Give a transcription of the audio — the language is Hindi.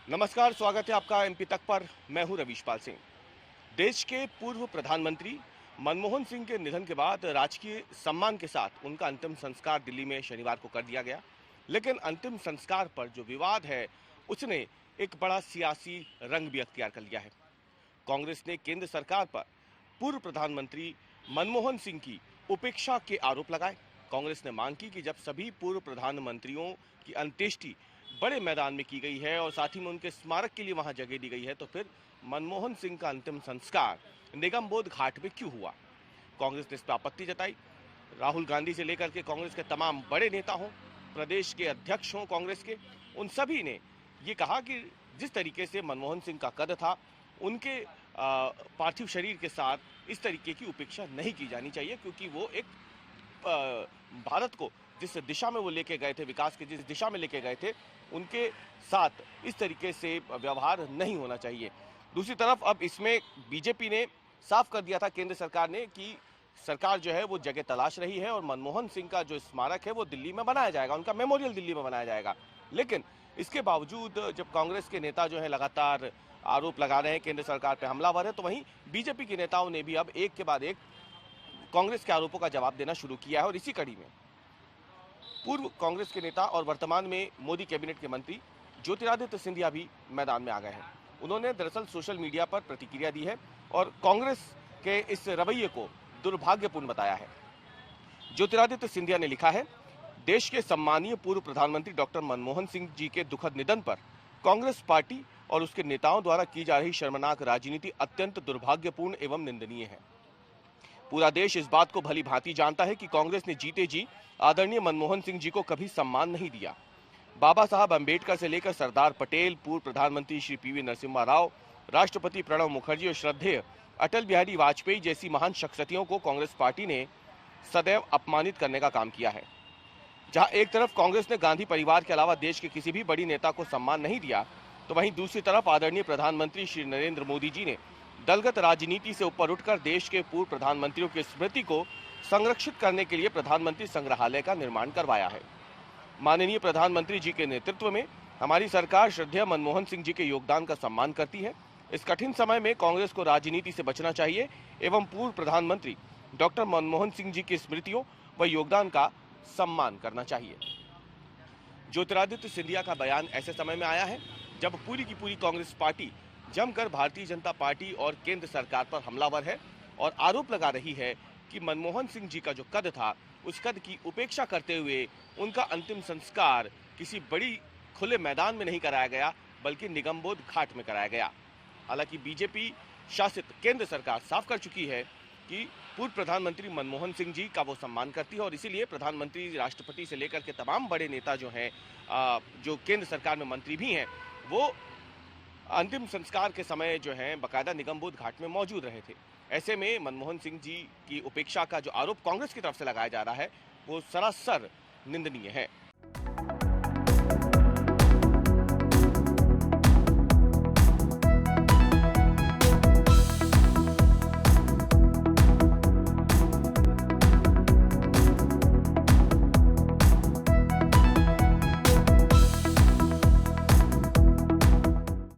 नमस्कार, स्वागत है आपका एमपी तक पर। मैं हूं रवीशपाल सिंह। देश के पूर्व प्रधानमंत्री मनमोहन सिंह के निधन के बाद राजकीय सम्मान के साथ उनका अंतिम संस्कार दिल्ली में शनिवार को कर दिया गया। लेकिन अंतिम संस्कार पर जो विवाद है उसने एक बड़ा सियासी रंग भी अख्तियार कर लिया है। कांग्रेस ने केंद्र सरकार पर पूर्व प्रधानमंत्री मनमोहन सिंह की उपेक्षा के आरोप लगाए। कांग्रेस ने मांग की कि जब सभी पूर्व प्रधानमंत्रियों की अंत्येष्टि बड़े मैदान में की गई है और साथ ही में उनके स्मारक के लिए वहां जगह दी गई है, तो फिर मनमोहन सिंह का अंतिम संस्कार निगमबोध घाट में क्यों हुआ। कांग्रेस ने इस पर आपत्ति जताई। राहुल गांधी से लेकर के कांग्रेस के तमाम बड़े नेता हों, प्रदेश के अध्यक्ष हों कांग्रेस के, उन सभी ने ये कहा कि जिस तरीके से मनमोहन सिंह का कद था, उनके पार्थिव शरीर के साथ इस तरीके की उपेक्षा नहीं की जानी चाहिए, क्योंकि वो एक भारत को जिस दिशा में वो लेके गए थे, विकास की जिस दिशा में लेके गए थे, उनके साथ इस तरीके से व्यवहार नहीं होना चाहिए। दूसरी तरफ अब इसमें बीजेपी ने साफ कर दिया था, केंद्र सरकार ने, कि सरकार जो है वो जगह तलाश रही है और मनमोहन सिंह का जो स्मारक है वो दिल्ली में बनाया जाएगा, उनका मेमोरियल दिल्ली में बनाया जाएगा। लेकिन इसके बावजूद जब कांग्रेस के नेता जो है लगातार आरोप लगा रहे हैं केंद्र सरकार पे हमलावर है, तो वहीं बीजेपी के नेताओं ने भी अब एक के बाद एक कांग्रेस के आरोपों का जवाब देना शुरू किया है। और इसी कड़ी में पूर्व कांग्रेस के नेता और वर्तमान में मोदी कैबिनेट के मंत्री ज्योतिरादित्य सिंधिया भी मैदान में आ गए हैं। उन्होंने दरअसल सोशल मीडिया पर प्रतिक्रिया दी है और कांग्रेस के इस रवैये को दुर्भाग्यपूर्ण बताया है। ज्योतिरादित्य सिंधिया ने लिखा है, देश के सम्मानीय पूर्व प्रधानमंत्री डॉक्टर मनमोहन सिंह जी के दुखद निधन पर कांग्रेस पार्टी और उसके नेताओं द्वारा की जा रही शर्मनाक राजनीति अत्यंत दुर्भाग्यपूर्ण एवं निंदनीय है। पूरा देश इस बात को भली भांति जानता है कि कांग्रेस ने जीते जी आदरणीय मनमोहन सिंह जी को कभी सम्मान नहीं दिया। बाबा साहब अंबेडकर से लेकर सरदार पटेल, पूर्व प्रधानमंत्री श्री पीवी नरसिम्हा राव, राष्ट्रपति प्रणब मुखर्जी और श्रद्धेय अटल बिहारी वाजपेयी जैसी महान शख्सियतों को कांग्रेस पार्टी ने सदैव अपमानित करने का काम किया है। जहां एक तरफ कांग्रेस ने गांधी परिवार के अलावा देश के किसी भी बड़ी नेता को सम्मान नहीं दिया, तो वहीं दूसरी तरफ आदरणीय प्रधानमंत्री श्री नरेंद्र मोदी जी ने दलगत राजनीति से ऊपर उठकर देश के पूर्व प्रधानमंत्रियों की स्मृति को संरक्षित करने के लिए प्रधानमंत्री संग्रहालय का निर्माण करवाया है। माननीय प्रधानमंत्री जी के नेतृत्व में हमारी सरकार श्रद्धेय मनमोहन सिंह जी के योगदान का सम्मान करती है। इस कठिन समय में कांग्रेस को राजनीति से बचना चाहिए एवं पूर्व प्रधानमंत्री डॉक्टर मनमोहन सिंह जी की स्मृतियों व योगदान का सम्मान करना चाहिए। ज्योतिरादित्य सिंधिया का बयान ऐसे समय में आया है जब पूरी की पूरी कांग्रेस पार्टी जमकर भारतीय जनता पार्टी और केंद्र सरकार पर हमलावर है और आरोप लगा रही है कि मनमोहन सिंह जी का जो कद था, उस कद की उपेक्षा करते हुए उनका अंतिम संस्कार किसी बड़ी खुले मैदान में नहीं कराया गया, बल्कि निगमबोध घाट में कराया गया। हालांकि बीजेपी शासित केंद्र सरकार साफ कर चुकी है कि पूर्व प्रधानमंत्री मनमोहन सिंह जी का वो सम्मान करती है और इसीलिए प्रधानमंत्री, राष्ट्रपति से लेकर के तमाम बड़े नेता जो हैं, जो केंद्र सरकार में मंत्री भी हैं, वो अंतिम संस्कार के समय जो है बकायदा निगमबोध घाट में मौजूद रहे थे। ऐसे में मनमोहन सिंह जी की उपेक्षा का जो आरोप कांग्रेस की तरफ से लगाया जा रहा है, वो सरासर निंदनीय है।